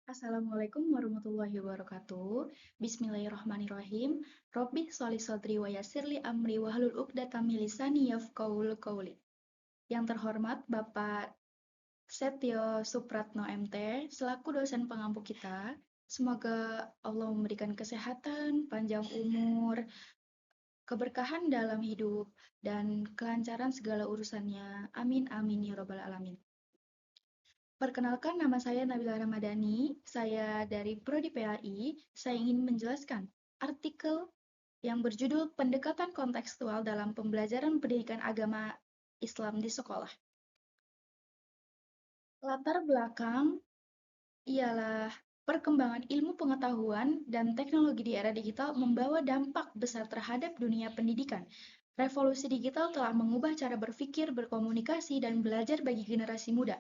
Assalamualaikum warahmatullahi wabarakatuh. Bismillahirrahmanirrahim. Robbi sholli shodri wa yassirli amri wahlul 'uqdatam min lisani yafqahul qawli. Yang terhormat Bapak Setio Supratno MT selaku dosen pengampu kita. Semoga Allah memberikan kesehatan, panjang umur, keberkahan dalam hidup, dan kelancaran segala urusannya. Amin amin ya robbal alamin. Perkenalkan, nama saya Nabila Ramadhani. Saya dari Prodi PAI. Saya ingin menjelaskan artikel yang berjudul Pendekatan Kontekstual dalam Pembelajaran Pendidikan Agama Islam di Sekolah. Latar belakang ialah perkembangan ilmu pengetahuan dan teknologi di era digital membawa dampak besar terhadap dunia pendidikan. Revolusi digital telah mengubah cara berpikir, berkomunikasi, dan belajar bagi generasi muda.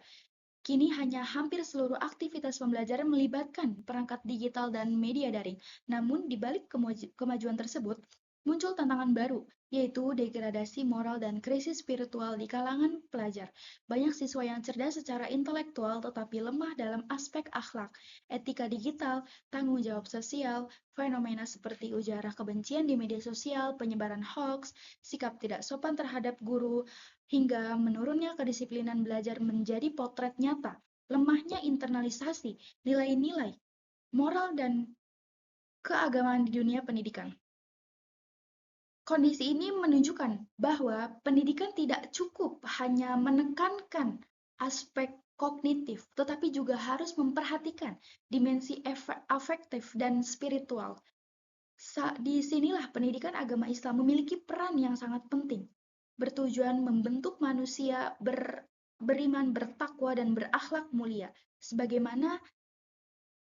Kini hampir seluruh aktivitas pembelajaran melibatkan perangkat digital dan media daring. Namun, di balik kemajuan tersebut, muncul tantangan baru, yaitu degradasi moral dan krisis spiritual di kalangan pelajar. Banyak siswa yang cerdas secara intelektual tetapi lemah dalam aspek akhlak, etika digital, tanggung jawab sosial, fenomena seperti ujaran kebencian di media sosial, penyebaran hoax, sikap tidak sopan terhadap guru, hingga menurunnya kedisiplinan belajar menjadi potret nyata. Lemahnya internalisasi nilai-nilai moral dan keagamaan di dunia pendidikan. Kondisi ini menunjukkan bahwa pendidikan tidak cukup hanya menekankan aspek kognitif, tetapi juga harus memperhatikan dimensi afektif dan spiritual. Di sinilah pendidikan agama Islam memiliki peran yang sangat penting, bertujuan membentuk manusia beriman, bertakwa, dan berakhlak mulia, sebagaimana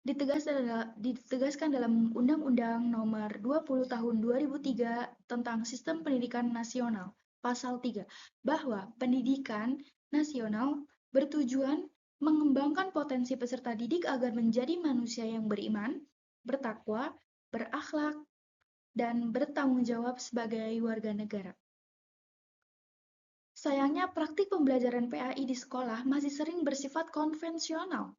ditegaskan dalam Undang-Undang Nomor 20 Tahun 2003 tentang Sistem Pendidikan Nasional, Pasal 3, bahwa pendidikan nasional bertujuan mengembangkan potensi peserta didik agar menjadi manusia yang beriman, bertakwa, berakhlak, dan bertanggung jawab sebagai warga negara. Sayangnya, praktik pembelajaran PAI di sekolah masih sering bersifat konvensional,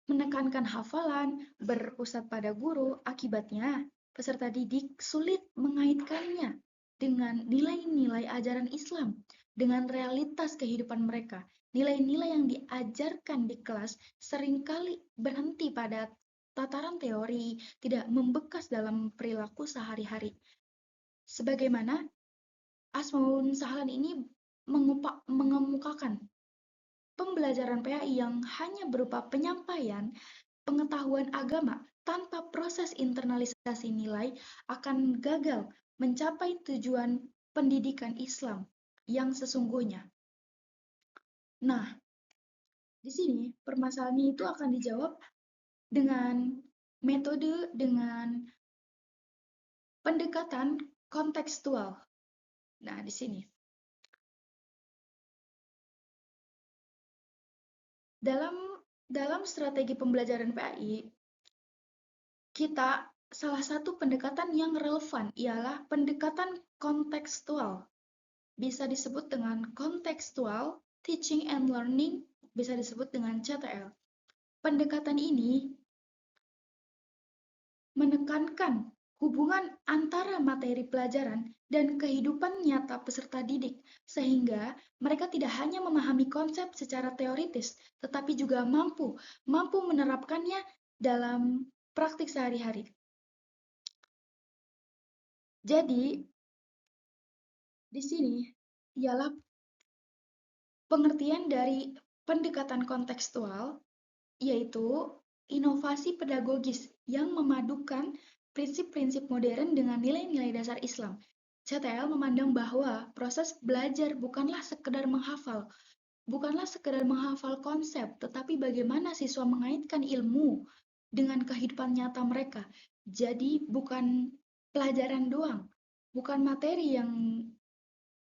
menekankan hafalan, berpusat pada guru. Akibatnya, peserta didik sulit mengaitkannya dengan nilai-nilai ajaran Islam, dengan realitas kehidupan mereka. Nilai-nilai yang diajarkan di kelas seringkali berhenti pada tataran teori, tidak membekas dalam perilaku sehari-hari. Sebagaimana Asmaul Sahlan ini mengemukakan pembelajaran PAI yang hanya berupa penyampaian pengetahuan agama tanpa proses internalisasi nilai akan gagal mencapai tujuan pendidikan Islam yang sesungguhnya. Nah, di sini permasalahan itu akan dijawab dengan metode, dengan pendekatan kontekstual. Nah, di sini dalam strategi pembelajaran PAI, kita salah satu pendekatan yang relevan ialah pendekatan kontekstual. Bisa disebut dengan contextual teaching and learning, bisa disebut dengan CTL. Pendekatan ini menekankan hubungan antara materi pelajaran dan kehidupan nyata peserta didik, sehingga mereka tidak hanya memahami konsep secara teoritis, tetapi juga mampu menerapkannya dalam praktik sehari-hari. Jadi, di sini ialah pengertian dari pendekatan kontekstual, yaitu inovasi pedagogis yang memadukan prinsip-prinsip modern dengan nilai-nilai dasar Islam. CTL memandang bahwa proses belajar bukanlah sekedar menghafal konsep, tetapi bagaimana siswa mengaitkan ilmu dengan kehidupan nyata mereka. Jadi bukan pelajaran doang, bukan materi yang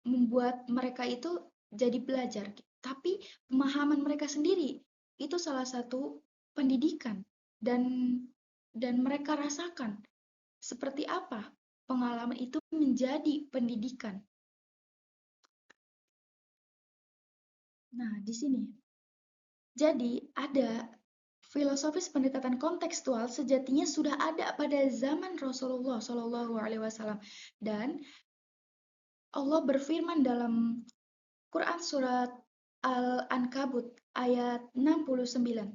membuat mereka itu jadi belajar, tapi pemahaman mereka sendiri. Itu salah satu pendidikan, dan mereka rasakan seperti apa pengalaman itu menjadi pendidikan. Nah, di sini. Jadi ada Filosofis pendekatan kontekstual sejatinya sudah ada pada zaman Rasulullah Shallallahu Alaihi Wasallam dan Allah berfirman dalam Quran surat Al-Ankabut ayat 69.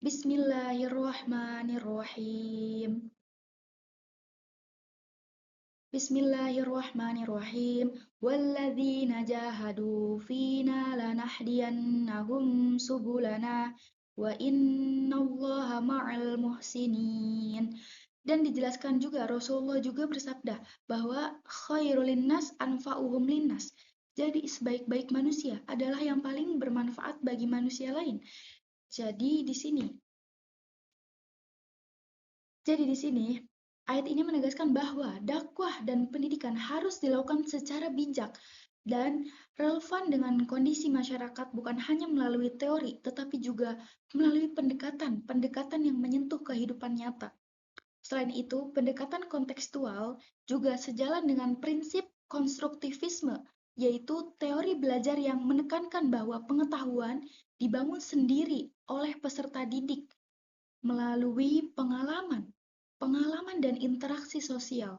Bismillahirrahmanirrahim. Bismillahirrahmanirrahim. Walladzina jahadu fina lanahdiyannahum subulana wa innallaha ma'al muhsinin. Dan dijelaskan juga Rasulullah juga bersabda bahwa khairul linnas anfa'uhum linnas. Jadi sebaik-baik manusia adalah yang paling bermanfaat bagi manusia lain. Jadi di sini ayat ini menegaskan bahwa dakwah dan pendidikan harus dilakukan secara bijak dan relevan dengan kondisi masyarakat, bukan hanya melalui teori, tetapi juga melalui pendekatan yang menyentuh kehidupan nyata. Selain itu, pendekatan kontekstual juga sejalan dengan prinsip konstruktivisme, yaitu teori belajar yang menekankan bahwa pengetahuan dibangun sendiri oleh peserta didik melalui pengalaman dan interaksi sosial.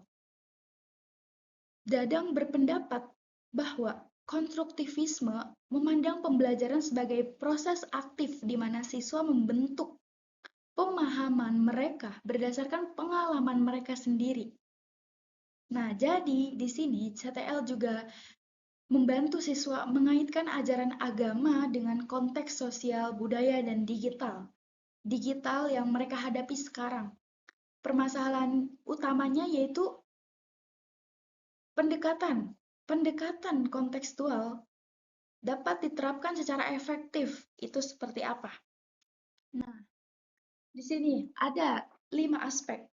Dadang berpendapat bahwa konstruktivisme memandang pembelajaran sebagai proses aktif di mana siswa membentuk pemahaman mereka berdasarkan pengalaman mereka sendiri. Nah, jadi di sini CTL juga membantu siswa mengaitkan ajaran agama dengan konteks sosial, budaya, dan digital yang mereka hadapi sekarang. Permasalahan utamanya yaitu pendekatan kontekstual dapat diterapkan secara efektif. Itu seperti apa? Nah, di sini ada 5 aspek.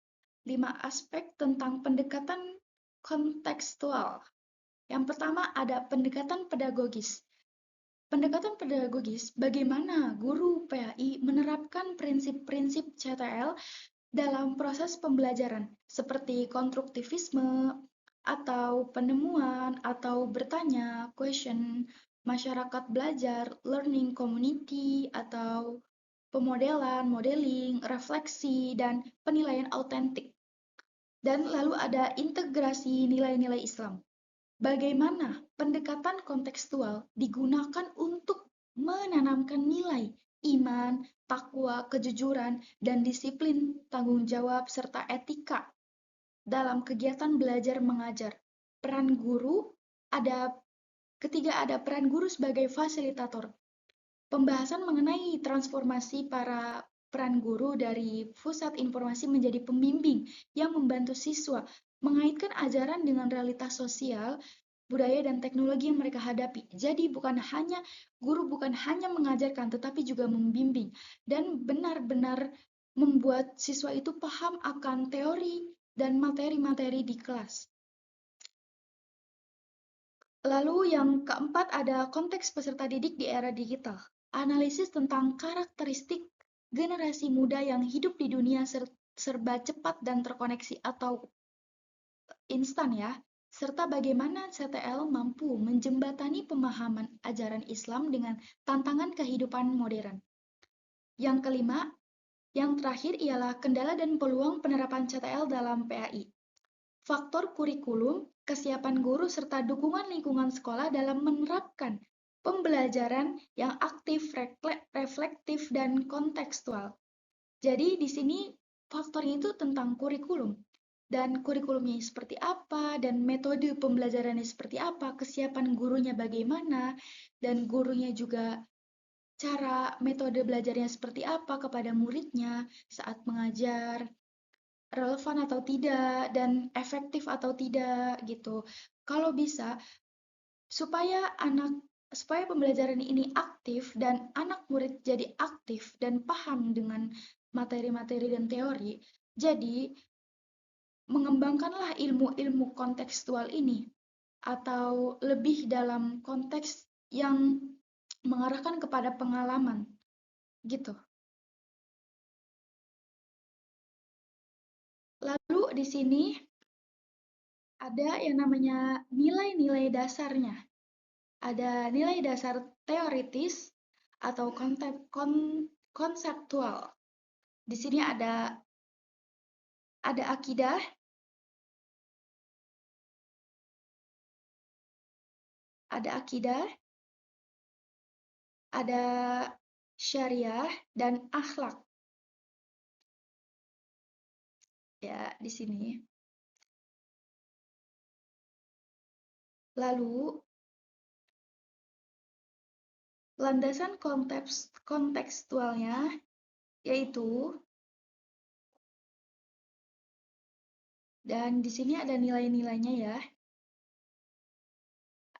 5 aspek tentang pendekatan kontekstual. Yang pertama ada pendekatan pedagogis. Pendekatan pedagogis, bagaimana guru PAI menerapkan prinsip-prinsip CTL dalam proses pembelajaran, seperti konstruktivisme, atau penemuan, atau bertanya, question, masyarakat belajar, learning community, atau pemodelan, modeling, refleksi, dan penilaian autentik. Dan lalu ada integrasi nilai-nilai Islam. Bagaimana pendekatan kontekstual digunakan untuk menanamkan nilai iman, takwa, kejujuran, dan disiplin, tanggung jawab, serta etika dalam kegiatan belajar mengajar. Peran guru ketiga ada peran guru sebagai fasilitator. Pembahasan mengenai transformasi para peran guru dari pusat informasi menjadi pembimbing yang membantu siswa mengaitkan ajaran dengan realitas sosial, budaya, dan teknologi yang mereka hadapi. Jadi guru bukan hanya mengajarkan, tetapi juga membimbing dan benar-benar membuat siswa itu paham akan teori dan materi-materi di kelas. Lalu yang keempat ada konteks peserta didik di era digital. Analisis tentang karakteristik generasi muda yang hidup di dunia serba cepat dan terkoneksi atau instan ya, serta bagaimana CTL mampu menjembatani pemahaman ajaran Islam dengan tantangan kehidupan modern. Yang kelima, yang terakhir ialah kendala dan peluang penerapan CTL dalam PAI. Faktor kurikulum, kesiapan guru, serta dukungan lingkungan sekolah dalam menerapkan pembelajaran yang aktif, reflektif, dan kontekstual. Jadi di sini faktornya itu tentang kurikulum. Dan kurikulumnya seperti apa, dan metode pembelajarannya seperti apa, kesiapan gurunya bagaimana, dan gurunya juga cara metode belajarnya seperti apa kepada muridnya saat mengajar, relevan atau tidak, dan efektif atau tidak gitu. Kalau bisa, supaya pembelajaran ini aktif dan anak murid jadi aktif dan paham dengan materi-materi dan teori, jadi mengembangkanlah ilmu-ilmu kontekstual ini atau lebih dalam konteks yang mengarahkan kepada pengalaman gitu. Lalu di sini ada yang namanya nilai-nilai dasarnya. Ada nilai dasar teoritis, atau konseptual. Di sini ada akidah, ada akidah, ada syariah dan akhlak. Ya, di sini. Lalu, landasan kontekstualnya yaitu, dan di sini ada nilai-nilainya ya,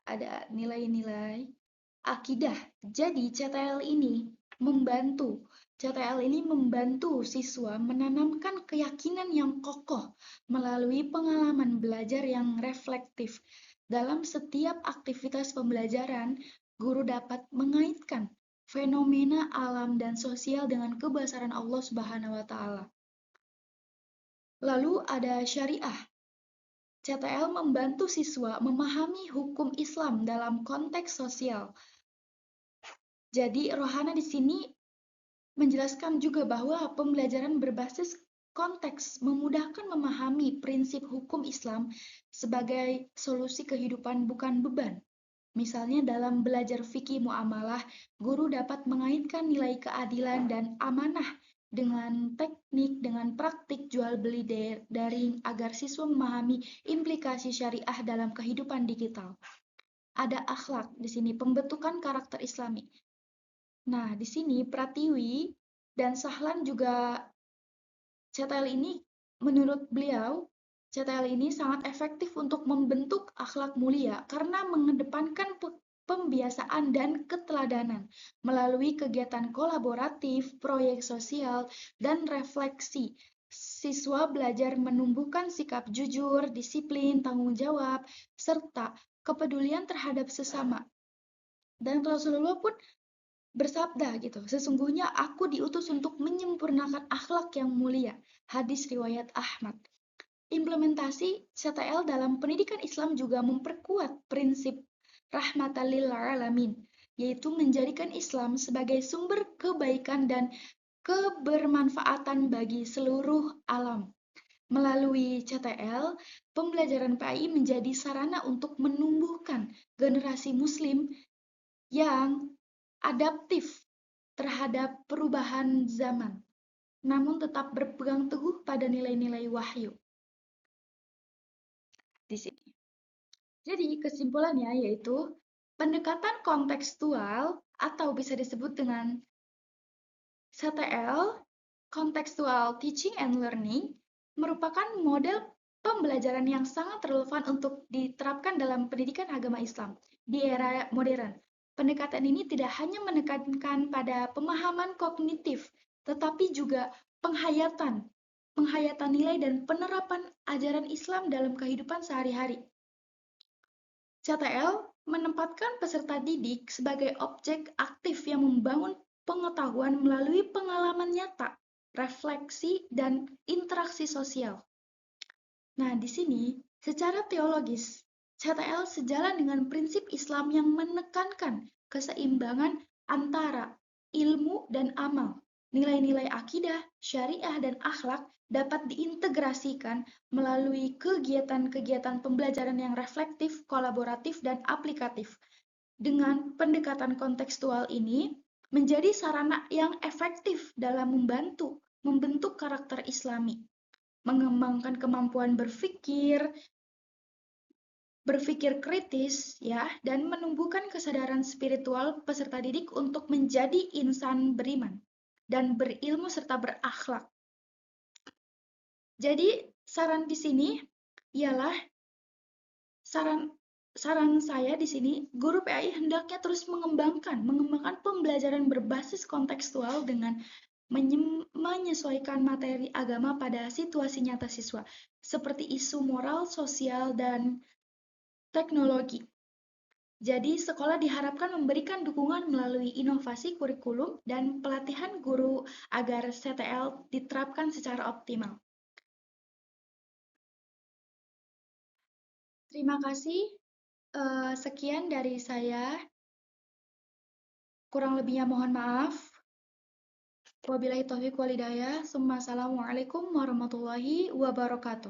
ada nilai-nilai akidah. Jadi CTL ini membantu siswa menanamkan keyakinan yang kokoh melalui pengalaman belajar yang reflektif. Dalam setiap aktivitas pembelajaran, guru dapat mengaitkan fenomena alam dan sosial dengan kebesaran Allah Subhanahu wa taala. Lalu ada syariah. CTL membantu siswa memahami hukum Islam dalam konteks sosial. Jadi Rohana di sini menjelaskan juga bahwa pembelajaran berbasis konteks memudahkan memahami prinsip hukum Islam sebagai solusi kehidupan bukan beban. Misalnya dalam belajar fikih muamalah, guru dapat mengaitkan nilai keadilan dan amanah dengan teknik, dengan praktik jual beli daring agar siswa memahami implikasi syariah dalam kehidupan digital. Ada akhlak di sini, pembentukan karakter Islami. Nah, di sini Pratiwi dan Sahlan juga CTL ini, menurut beliau, CTL ini sangat efektif untuk membentuk akhlak mulia karena mengedepankan pembiasaan dan keteladanan melalui kegiatan kolaboratif, proyek sosial, dan refleksi. Siswa belajar menumbuhkan sikap jujur, disiplin, tanggung jawab, serta kepedulian terhadap sesama. Dan Rasulullah pun bersabda gitu, sesungguhnya aku diutus untuk menyempurnakan akhlak yang mulia. Hadis riwayat Ahmad. Implementasi CTL dalam pendidikan Islam juga memperkuat prinsip rahmatan lil alamin, yaitu menjadikan Islam sebagai sumber kebaikan dan kebermanfaatan bagi seluruh alam. Melalui CTL, pembelajaran PAI menjadi sarana untuk menumbuhkan generasi muslim yang adaptif terhadap perubahan zaman, namun tetap berpegang teguh pada nilai-nilai wahyu. Di sini. Jadi kesimpulannya yaitu pendekatan kontekstual atau bisa disebut dengan CTL, Contextual Teaching and Learning, merupakan model pembelajaran yang sangat relevan untuk diterapkan dalam pendidikan agama Islam di era modern. Pendekatan ini tidak hanya menekankan pada pemahaman kognitif, tetapi juga penghayatan nilai dan penerapan ajaran Islam dalam kehidupan sehari-hari. CTL menempatkan peserta didik sebagai objek aktif yang membangun pengetahuan melalui pengalaman nyata, refleksi, dan interaksi sosial. Nah, di sini, secara teologis, CTL sejalan dengan prinsip Islam yang menekankan keseimbangan antara ilmu dan amal. Nilai-nilai akidah, syariah, dan akhlak dapat diintegrasikan melalui kegiatan-kegiatan pembelajaran yang reflektif, kolaboratif, dan aplikatif. Dengan pendekatan kontekstual ini, menjadi sarana yang efektif dalam membentuk karakter Islami, mengembangkan kemampuan berpikir kritis ya, dan menumbuhkan kesadaran spiritual peserta didik untuk menjadi insan beriman dan berilmu serta berakhlak. Jadi saran di sini ialah saran saya di sini, guru PAI hendaknya terus mengembangkan pembelajaran berbasis kontekstual dengan menyesuaikan materi agama pada situasi nyata siswa, seperti isu moral, sosial, dan teknologi. Jadi, sekolah diharapkan memberikan dukungan melalui inovasi kurikulum dan pelatihan guru agar CTL diterapkan secara optimal. Terima kasih. Sekian dari saya. Kurang lebihnya mohon maaf. Wabillahi taufiq walhidayah. Assalamualaikum warahmatullahi wabarakatuh.